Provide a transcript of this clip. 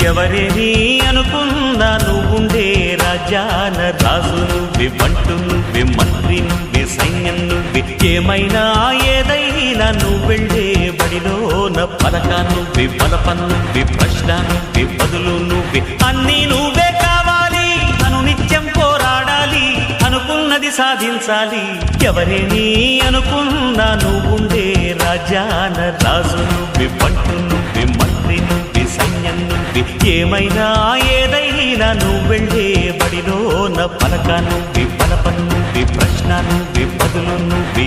ఎవరేని అనుకున్నా నువ్వుండే రాజాన రాజు నువ్వే, బంటు నువ్వే, మంత్రి నువ్వే, సైన్యం నువ్వే, ఏమైనా ఏదైనా నువ్వు వెళ్ళే బడిలోన పలక నువ్వే, బలపం నువ్వే, ప్రశ్న నువ్వే, బదులు నువ్వే, అన్నీ నువ్వే కావాలి. అను నిత్యం పోరాడాలి, అనుకున్నది సాధించాలి. ఎవరేని అనుకున్నా నువ్వుండే రాజాన రాజు నువ్వే, బంటు నువ్వే, మంత్రి నువ్వే, సైన్యం నువ్వే, ఏమైనా ఏదైనా నువ్వు వెళ్ళే బడిలోన పలక నువ్వే, బలపం నువ్వే, ప్రశ్న నువ్వే, బదులు నువ్వే.